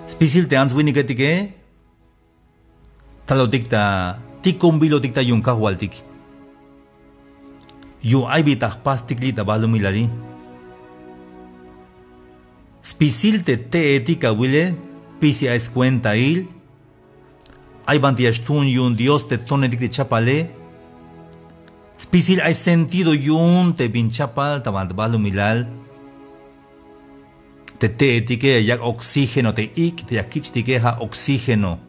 Spisil te ans winiketike. Talotikta tikumbilotikta yung kahwaltik. Yung ay bitah pastikli tabalumilali. Spisil te etika wile pisi ais cuenta il. Ay bantiashtun yung Dios te tonetik de chapale. Spisil ay sentido yung te pinchapal tabalumilal. Te etike yak oxígeno te ik te yakichtike ha oxígeno.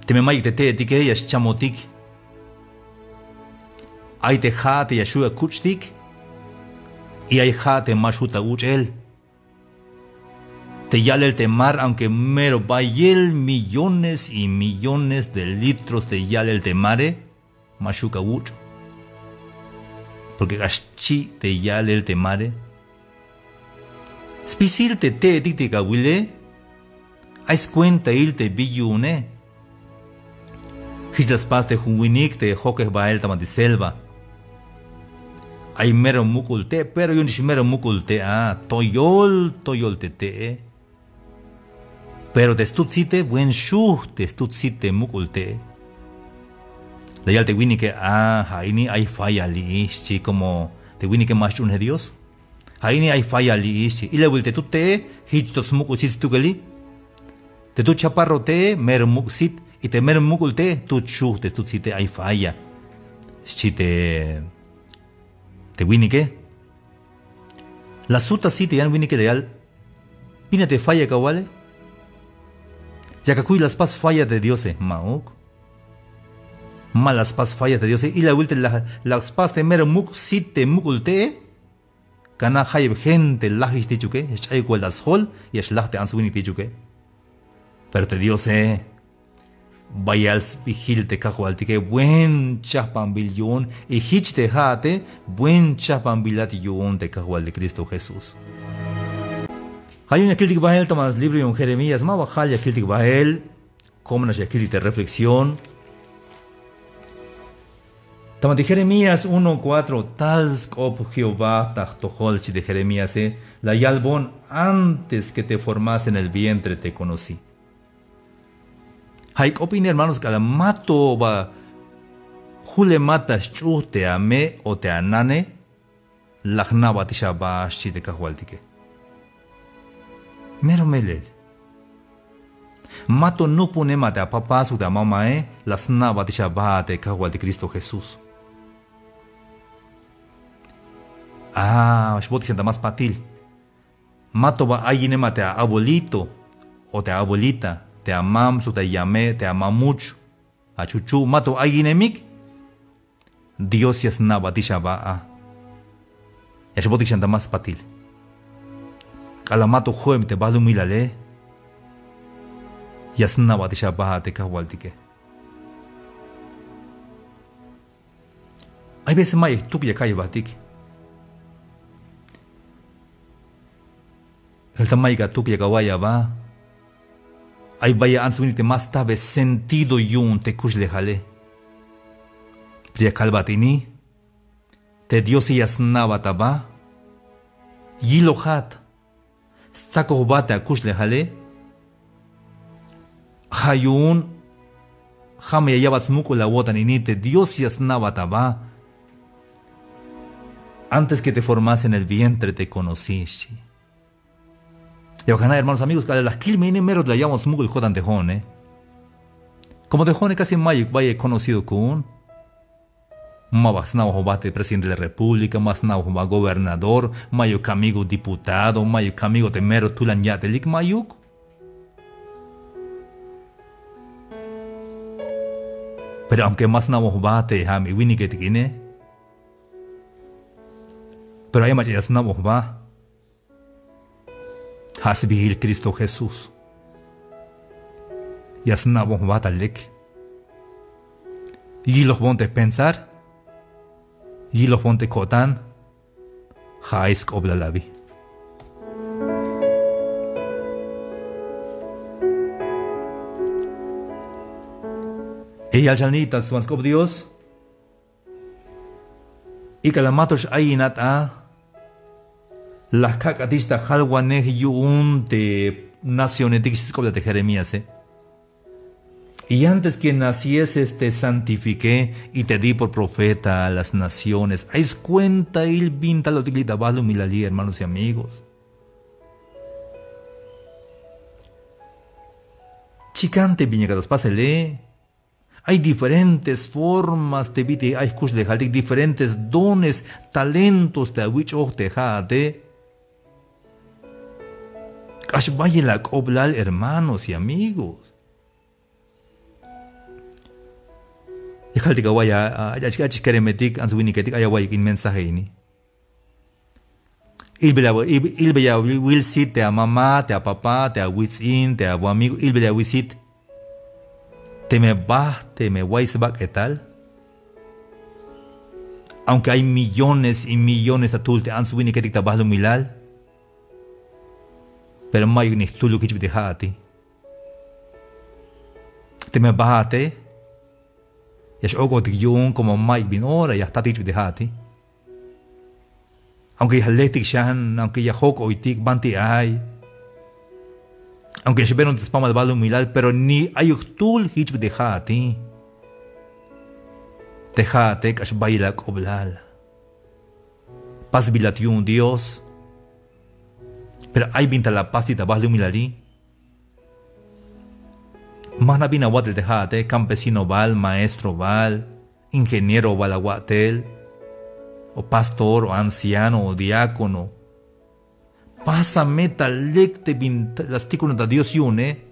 Te memayik te etike yash chamotik. Ay te ja te yashua kuchtik. Y ay ja te mashuta uchel. Te yale el temar, aunque mero bayel millones y millones de litros de yale el temare, mashuka ucho. Porque gashchi te yale el temare. Spisil te etika wile, ais cuenta il te biyune. Hijlas pas te huinik te hokeh bael tamati selva. Ay mero mukulte, pero yun mero mukulte toyol te. Pero te stutsite buen shuh te stutsite mukulte. Dayal te wini que haini ay falla li ishi como te wini que más de Dios. Haini ay falla li ishi. Y le vuelte tu te hichtos mukusit tukeli. Te tu chaparro te mero muksit y te mero mukulte tu shuh te stutsite ay falla. Si te wini que la suta si te yan wini que dayal pina te falla kawale. Ya que las paz falla de Dios, mauk. Malas paz falla de Dios, y la vuelta las paz de mero muk site mukulte. Kana hayb gente lahish tichuke, chay cual las hol y es lahte answini tichuke. Pero te Dios, vayals vigil te cajualtique, buen chapambilion, y hich te jate, buen chapambilation te cajual de Cristo Jesús. Hay una crítica bahel, tomas libro y un Jeremías, más bajal ya crítica bahel, como una crítica de reflexión. Tomas de Jeremías 1:4, tal scop Jehová tajtojolchi de Jeremías, la yalbón antes que te formas en el vientre te conocí. Hay opinión hermanos que la mato va jule matas chu te ame o te anane, lagna batisha bashi de cajualtique. Mero melel. Mato no pone mate a papá su de mamá las nabatisha bate cagual de Cristo Jesús. Shboti sienta más patil. Mato va ayine mate a abuelito o te abuelita, te amam su te llame, te ama mucho. A chuchu, mato ayine mik. Dios es nabatisha ba. Shboti sienta más patil. Kalamato juem te balu milale. Yasna batisha baha te kahwaltike. Hay veces más tuk ya kaya batik. El tamaiga tuk ya kawaya ba. Hay vaya ansunite más tabe sentido yun te kushle jale. Priya kalbatini. Te Dios yasna bataba. Yilohat. Sako bata kushle jale. Hayun. Jame yabats muku la wotan inite. Dios yasna bataba. Antes que te formas en el vientre te conocí. Y ojalá, hermanos amigos, que a las kilmine meros la llamamos muku el jodan de jone. Como de jone casi mayuk vaya conocido con. Más na bate presidente de la república, más na gobernador, mayuk amigo diputado, mayuk amigo de mero tulan yatelik mayuk. Pero aunque más na bate hami wini que tikine. Pero hay más na ba. Has vigil Cristo Jesús. Yasna bata lek. Y los ponte pensar. Y los ponte kotan. Hais obla labi. Ella aljanita suanskop Dios. Y calamatos ayinat a. Las cacatista halwaneg yun te naciones de Jeremías. Y antes que nacieses te santifiqué y te di por profeta a las naciones. Haz cuenta il vinta lo utilita balu milali, hermanos y amigos. Chicante viñegados, pásele. Hay diferentes formas de vida, hay diferentes dones, talentos de awichog de jade. Kashvaya la oblal, hermanos y amigos. Ikaltika waya, achikeremetik, anzuiniketik, ayaway in mensaje ini. Ilbeya will sit te a mamá, te a papá, te a witsin, te a amigo, ilbeya will sit. Te me back et tal. Aunque hay millones y millones de tul te anzuiniketik tabahlo milal. Pero may ni tulu kichip de hati. Te me bahate. Yash ogo tigyong como may binora ya está kichip de hati. Aunque ya letik shan, aunque ya hok oitik banti ay. Aunque ya beron te spama de balo milal, pero ni ayuk tul kichip de hati. Te hate kash baila koblal. Pas bilatiun Dios. Pero hay binta la paz de tabas de humilari. Mana bina watel dejate, campesino val, maestro val, ingeniero val aguatel, o pastor, o anciano, o diácono. Pásame tal lecte binta las ticunas de Dios yune.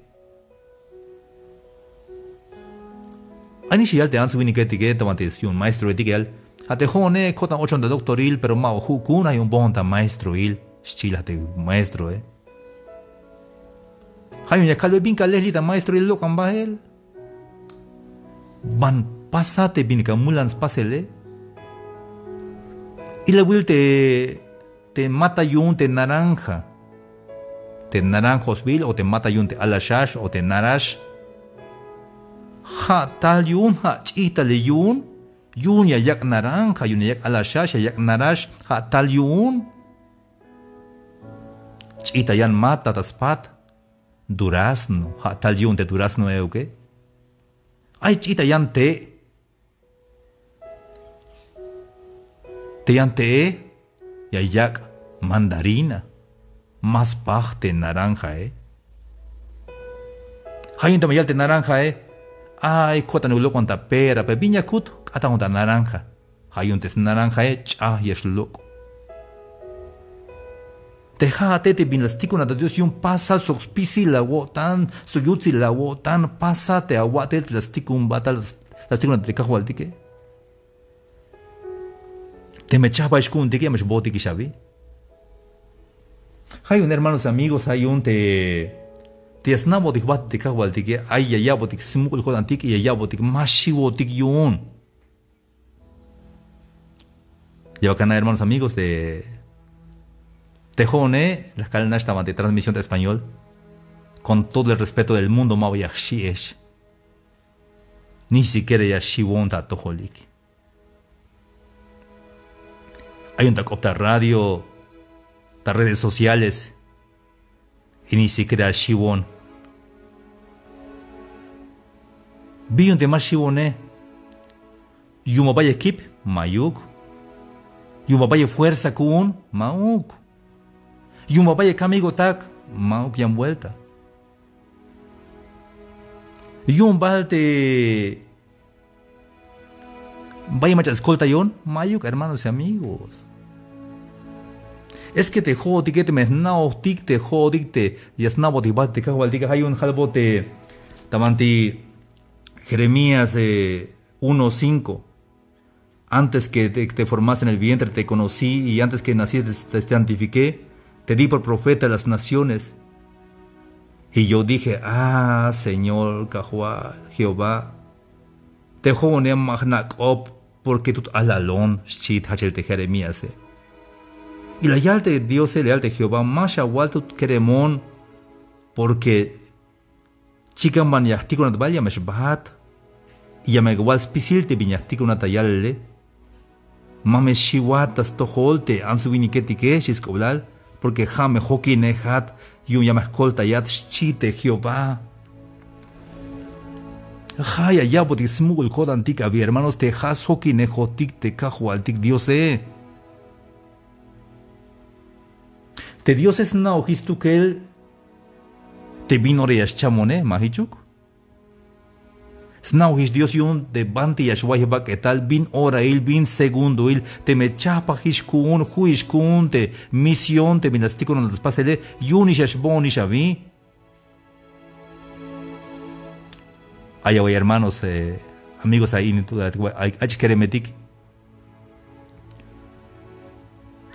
Ani si te ansu vini que etiqueta mates un maestro etiquel. Atejone, cotan 8 de doctoril, pero mao hukuna y un bonta maestro il. Chilate maestro, Hay un calve bin calelita maestro el locan bahel. Van pasate bin camulans pasele. Y la will te mata yun te naranja. Te naranjosville o te mata yun te alashash o te narash. Ha tal yun ha chita le yun. Yun ya yak naranja, yun yak alashash, yak narash, ha tal yun. Chita yan mata taspat durazno, ha tal yun te durazno euke. Ay chita yan te yan te ya yak mandarina, más parte naranja Hay un tamayal te naranja ay kota nulo con ta pera, pe viña kut ata un ta naranja. Hay un te naranja cha yesh loco. Dejate te bin las ticuna de Dios y un pasa soxpisi la wotan, suyutsi la wotan, pasa te aguate las ticun batal las ticuna de cajualtique. Te me chapa escun tique me boti kishabi. Hay un hermanos amigos, hay un te esnabo de bat de cajualtique, hay ya botik simul jodantique y ya botik mashiwotik yun. Ya bacana hermanos amigos de Tejone, las cadenas estaban de transmisión de español, con todo el respeto del mundo, Mao Yashiesh. Ni siquiera Yashiwonta Tojolik. Hay un tacopta radio, las redes sociales, y ni siquiera Yashiwon. Vi un tema Yashiwone, Yumabaya Kip, Mayuk. Yumabaya Fuerza Kun, Mauk. Yuma vaya camigo tak, mau que han vuelta. Yum balte. Vaya macha escolta yon, mayuk hermanos y amigos. Es que te jodi que te me nao tik te jodi te yasnabo te bate cajualtica hay un jalbote tamanti Jeremías 1:5. Antes que te formaste en el vientre te conocí y antes que nacieses te santifiqué. Te di por profeta a las naciones. Y yo dije, Señor Cajual, Jehová, te jone magnak op, porque tú alalón, shit hachel te Jeremías. Y la yalte de Dios, leal de Jehová, más awaltut queremón, porque chica man yahtico nat vaya meshbat, y ya me igual spisil te viñahtico nat ayalle, mame shiwatas tojolte, ansu viniketike, shiskoblal, porque jame hoki nehat y un llama escolta yat chite Jehová. Jaya ya botik smugul kodantik abi hermanos te hasoki nejotik te kajualtik Dios Te Dios es na ojistu que él te vino reyas chamone mahichuk. Snau his Dios yun de banti yashwaiba que tal bin hora il bin segundo il te me chapa hishkun huishkun te misión te binastiko no las pasele yunish bonish avi. Ay, hermanos, amigos ahí en tu hay keremetik.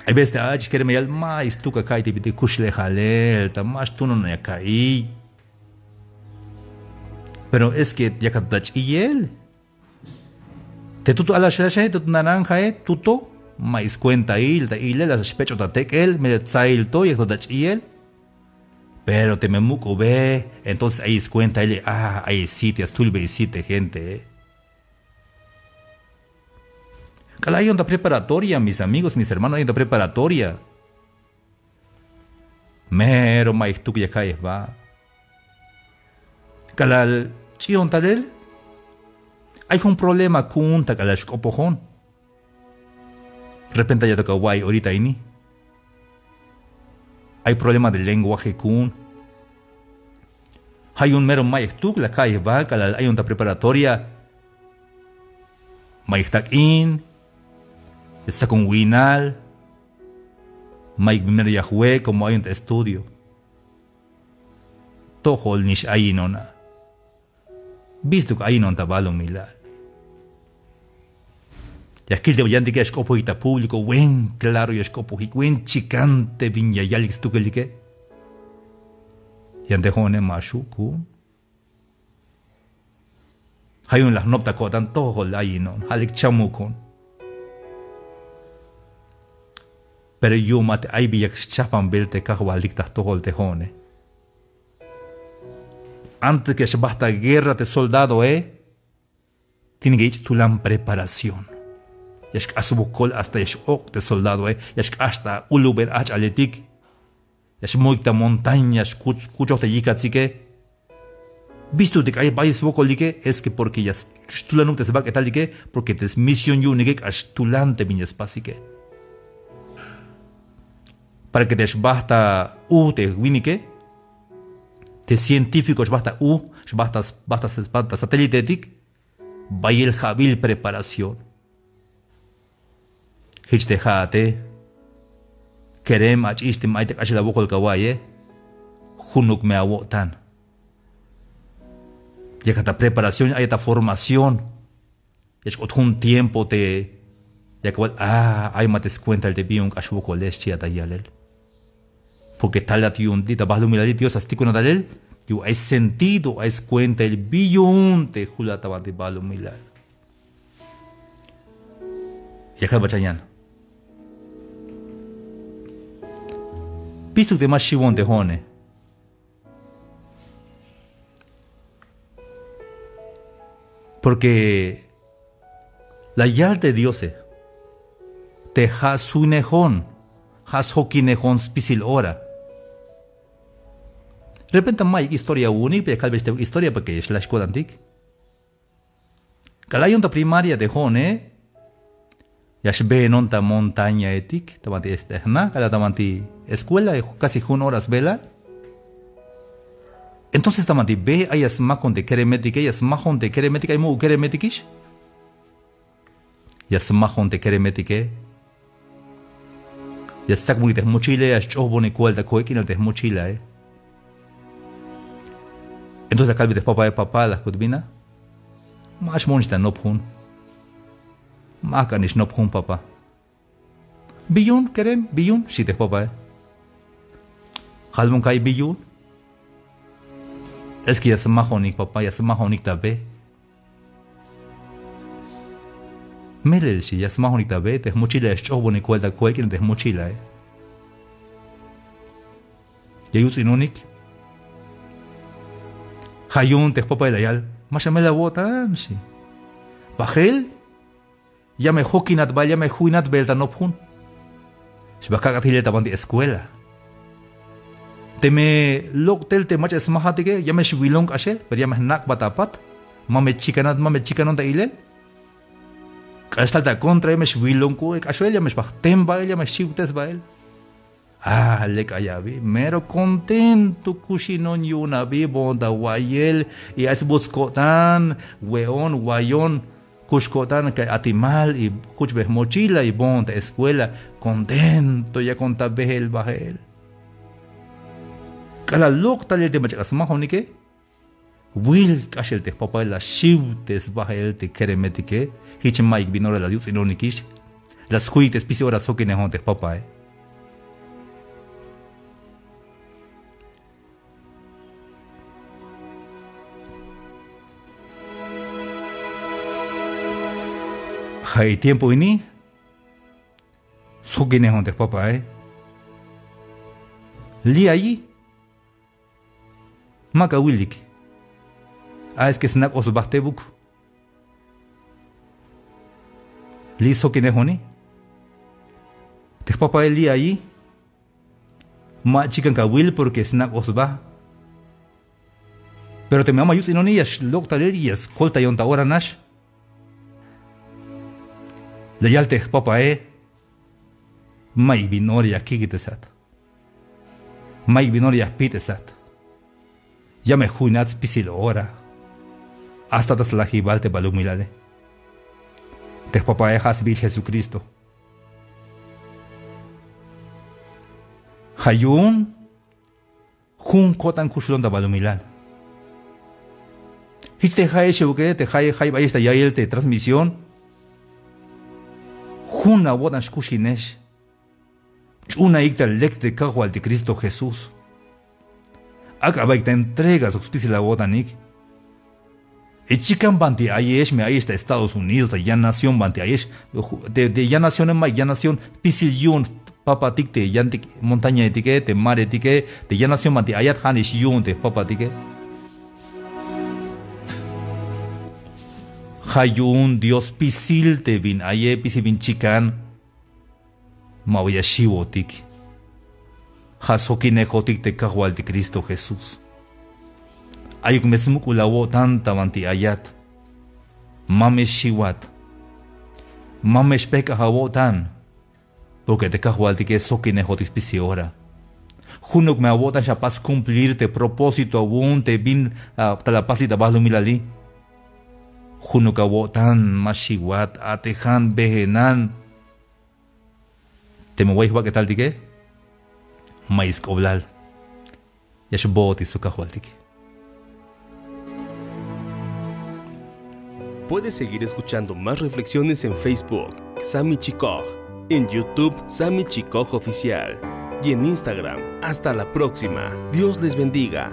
Hay veces hay keremeyal mais tu kakai te bite kushle halel ta más tu no yakai. Pero es que ya catach y él. Te tuto a la shasha, tu naranja, tuto, mais cuenta il, ta ile, las pecho ta tek él, me tzail to, y catach y él. Pero te me muco ve, entonces ahí es cuenta él, hay sitios, tú le sitio gente. Cala hay una preparatoria, mis amigos, mis hermanos, hay una preparatoria. Mero mais tu que ya caes va. Cala chion talel, hay un problema con takalash opojón. De repente ya toca guay ahorita ini. Hay problema de lenguaje con. Hay un mero maestuk la calle va, cala hay una preparatoria. Maestak in, está con winal. Maik bimer yahue como hay un estudio. Tohol nish ahí nona. Visto que ahí no tabalo milal. Y aquí te voy a decir que es copo ita público, buen claro y es copo y buen chicante viña y alix tu que le que. Y ante jone mashuku. Hay un las nopta cotan todo la ahí no, halik chamukon. Pero yo mate hay biyak chapan belte cajo halik ta todo el tejone. Antes que se basta guerra de soldado, tiene que ir tu la preparación. Ya es que asubukol hasta es ok de soldado, ya es que hasta uluber ach aletik. Ya es muy ta montañas, cucho te yika que. Visto de que hay país bocolique, es que porque ya tu la nunca se va a quitar que, porque te es misión yo ni que astulante viñas pasique. Para que te basta te winique. Te científicos basta basta satélite tic, vaya el jabil preparación. Hich te jate, querem ach istim aitek ach la boca el kawaye, junuk me awotan. Ya que esta preparación, hay esta formación, es que un tiempo te, ya que hay mates cuenta el de bion ach boca les chia tayalel. Porque tal la tiun dita bajo la Dios asti con dalel, yo hay sentido, hay cuenta el billón te julata de bajo milal. Y acá bachayan. Visto que más shivon de hone. Porque la yal de Dios te has su nejón, has hokinejón spisil ora. De repente hay historia única, pero calve esta historia porque es la escuela antigua. Cada una primaria de Jone, ya se ve en una montaña etic, tamante este, ¿no? Cada tamante escuela casi 1 hora vela. Entonces tamante ve hay asmajón de keremetik, hay asmajón de keremetik, hay mu keremetikish. Y asmajón de keremetik. Ya sac muy de mochila, ya chobone cuelta coequina de mochila, Entonces la calvi de papá las codvina. Más monista no pun. Más canis no pun papá. Billun querem, billun, si de papá. Halbun kai billun. Es que ya se majonik papá, ya se majonik tabe. Melel si ya se majonik tabe, te mochila es chobone cuelta cuelquina de mochila, Ya yus inonik. Hayun te papá de yal, más me la botan, sí. Bajel, ya me hokinat bal, ya me huinat belta no pun. Si va a cagar de escuela. Teme lok tel te macha smahatike ya me shwilong ashel pero ya me nak batapat mame chikanon ta ilel hasta ta contra ya me shwilong ko ashel ya me shbahtem ba ya me shibtes ba el le kayabi mero contento kushinon yunabi bonda wayel y as buskotan weon wayon kushkotan que atimal y kuchbe mochila y bonda escuela contento ya conta behel bahel Kala lok talia te macha asma honike will kashel te papa la shivtes bahel te keremetike hich maik binora la dius inonikish las huites pisora sokine honte papa hay tiempo ini sokine honte papa li allí Maka willik. Es que snack os bahte buk. Li sokine honi. Te papa li ahí. Ma chican ka will porque snack os bah. Pero te me ama yus inoni yash lok taler yas kolta yonta ora nash. Le yalte papa mai binoria kigitesat. Mai binoria pitesat. Ya me juinats pisil ora. Hasta das la jibal te balumilale. Te papa has bil Jesucristo. Hayun. Jun kotan kushulon da balumilal. Hich te jae sheuke, te jae ba esta yael te transmisión. Jun abodan shkushinesh. Chuna ikta lek de kahual de Cristo Jesús. Acaba te entregas auspicia la botanik. Y chican banti ayesh me ahí está Estados Unidos, ya nación banti ayesh, de ya nación en ya nación pisillun papatik te yantik montaña etique, te mar etique, de ya nación banti ayat hanish yun te papatique. Hayun Dios pisil te vin aye pisibin chican. Mawaya shiwotik. Hasokine kotik te kahual de Cristo Jesús. Ayuk mesmuk ulawo tanta vanti ayat. Mames shiwat. Mames peka hawo tan. Porque te kahual de que sokine kotik pisiora. Junok me awotan ya pas cumplir te propósito aún te bin talapasi tabalo milali. Junok awotan mashiwat atehan behenan. Te me voy a que tal de que mais coblal. Yash boti su cajualtique. Puedes seguir escuchando más reflexiones en Facebook, Sammy Chikoj, en YouTube, Sammy Chikoj Oficial, y en Instagram. Hasta la próxima. Dios les bendiga.